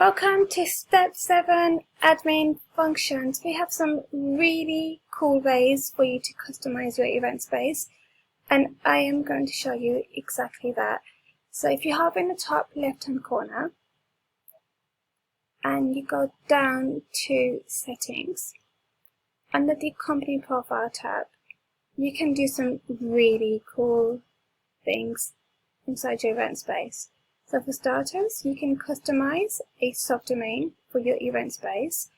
Welcome to step 7, admin functions. We have some really cool ways for you to customize your event space, and I am going to show you exactly that. So if you have in the top left hand corner and you go down to settings, under the company profile tab, you can do some really cool things inside your event space. So for starters, you can customize a subdomain for your event space.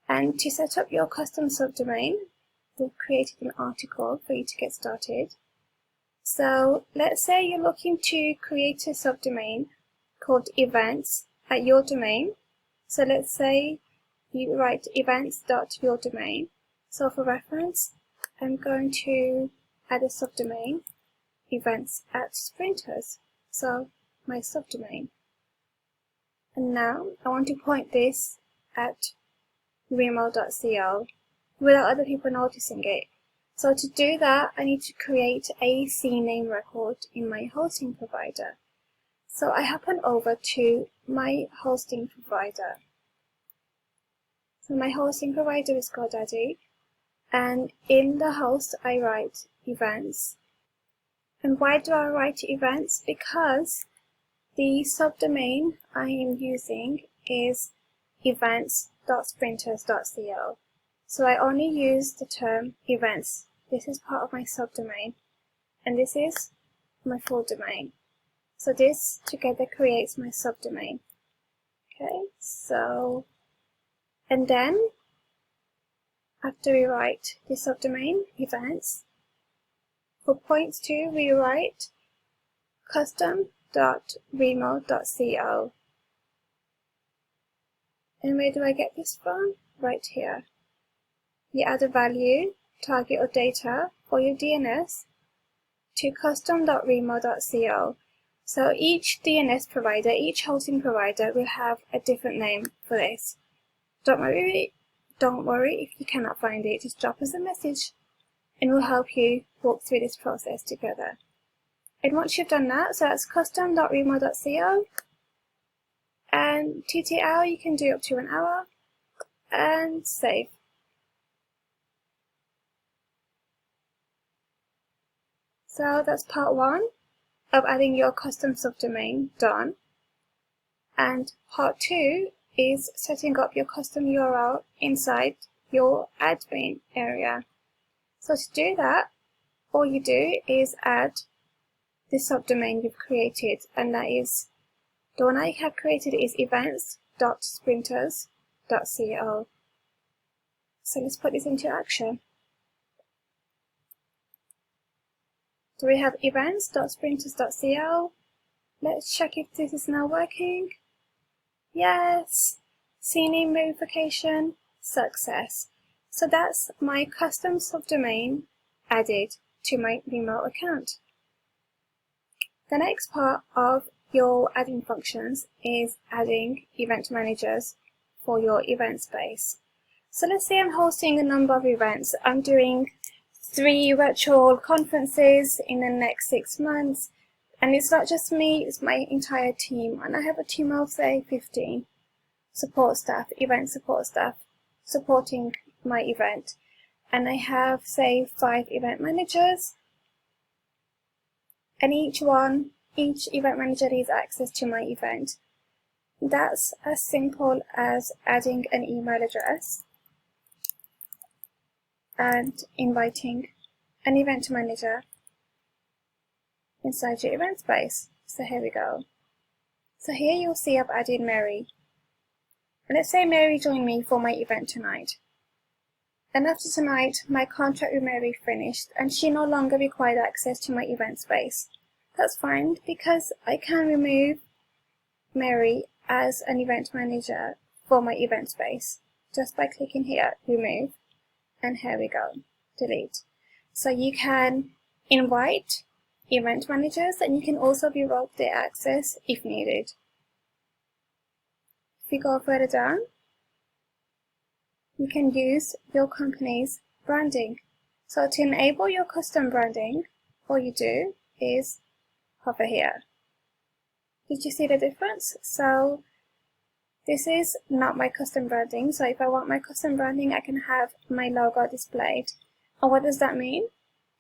And to set up your custom subdomain, we've created an article for you to get started. So let's say you're looking to create a subdomain called events at your domain. So let's say you write events.yourdomain. So for reference, I'm going to add a subdomain, events at sprinters. So my subdomain. And now I want to point this at Remo.co without other people noticing it. So to do that, I need to create a CNAME record in my hosting provider. So I hop on over to my hosting provider. So my hosting provider is GoDaddy, and in the host I write events. And why do I write events? Because the subdomain I am using is events.sprinters.co. So I only use the term events. This is part of my subdomain, and this is my full domain. So this together creates my subdomain. Okay, so, and then after we write the subdomain, events, for point 2 we write custom.remo.co. And where do I get this from? Right here. You add a value, target or data for your DNS to custom.remo.co. So each DNS provider, each hosting provider will have a different name for this. Don't worry if you cannot find it, just drop us a message and we'll help you walk through this process together. And once you've done that, so that's custom.remo.co, and TTL you can do up to 1 hour, and save. So that's part 1 of adding your custom subdomain done. And part 2 is setting up your custom URL inside your admin area. So to do that, all you do is add the subdomain you've created, and that is, the one I have created is events.sprinters.co. So let's put this into action. So we have events.sprinters.co. Let's check if this is now working. Yes! CNAME verification, success. So that's my custom subdomain added to my Remo account. The next part of your admin functions is adding event managers for your event space. So let's say I'm hosting a number of events. I'm doing 3 virtual conferences in the next 6 months, and it's not just me, it's my entire team, and I have a team of say 15 support staff, event support staff supporting my event, and I have say 5 event managers, and each event manager needs access to my event. That's as simple as adding an email address and inviting an event manager inside your event space. So here we go. So here you'll see I've added Mary. And let's say Mary joined me for my event tonight. And after tonight, my contract with Mary finished and she no longer required access to my event space. That's fine, because I can remove Mary as an event manager for my event space just by clicking here, remove, and here we go, delete. So you can invite event managers, and you can also revoke their access if needed. If you go further down, you can use your company's branding. So to enable your custom branding, all you do is hover here. Did you see the difference? So This is not my custom branding, so if I want my custom branding, I can have my logo displayed. And what does that mean?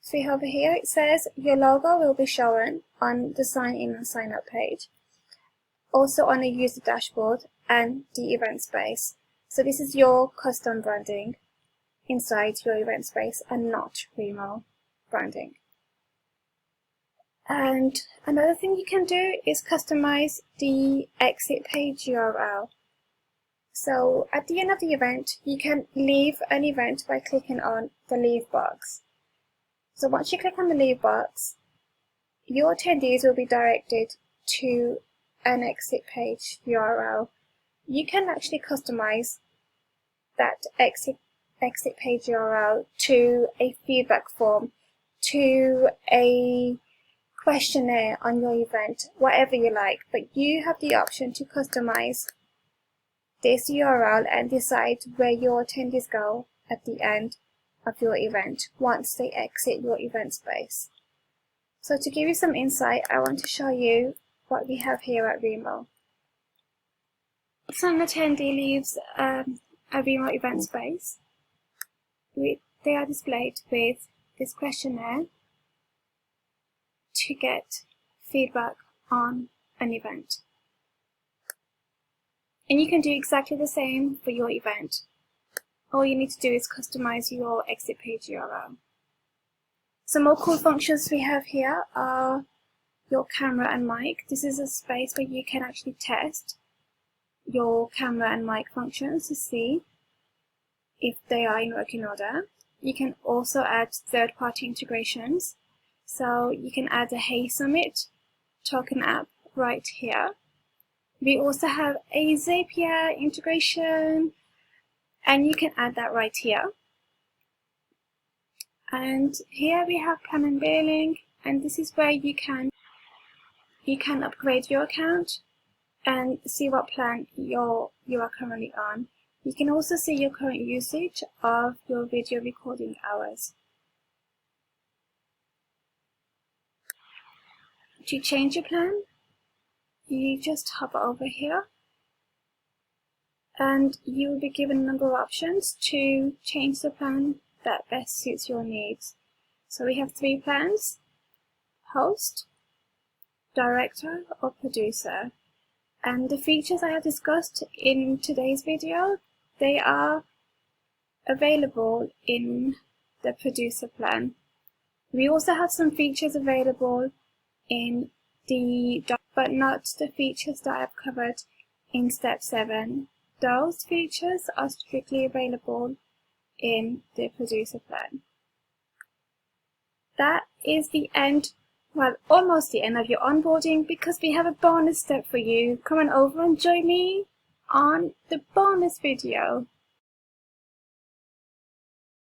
See over here, it says your logo will be shown on the sign in and sign up page, also on the user dashboard and the event space. So this is your custom branding inside your event space and not Remo branding. And another thing you can do is customize the exit page URL. So at the end of the event, you can leave an event by clicking on the leave box. So once you click on the leave box, your attendees will be directed to an exit page URL. You can actually customize that exit page URL to a feedback form, to a questionnaire on your event, whatever you like, but you have the option to customize this URL and decide where your attendees go at the end of your event once they exit your event space. So to give you some insight, I want to show you what we have here at Remo. So an attendee leaves a Remo event space. They are displayed with this questionnaire to get feedback on an event. And you can do exactly the same for your event. All you need to do is customize your exit page URL. Some more cool functions we have here are your camera and mic. This is a space where you can actually test your camera and mic functions to see if they are in working order. You can also add third-party integrations. So you can add a Hey Summit token app right here. We also have a Zapier integration, and you can add that right here. And here we have plan and billing, and this is where you can upgrade your account and see what plan you are currently on. You can also see your current usage of your video recording hours. To change your plan, you just hover over here and you will be given a number of options to change the plan that best suits your needs. So we have 3 plans: host, director or producer. And the features I have discussed in today's video, they are available in the producer plan. We also have some features available in but not the features that I've covered in step 7. Those features are strictly available in the producer plan. That is the end, well, almost the end of your onboarding, because we have a bonus step for you. Come on over and join me on the bonus video.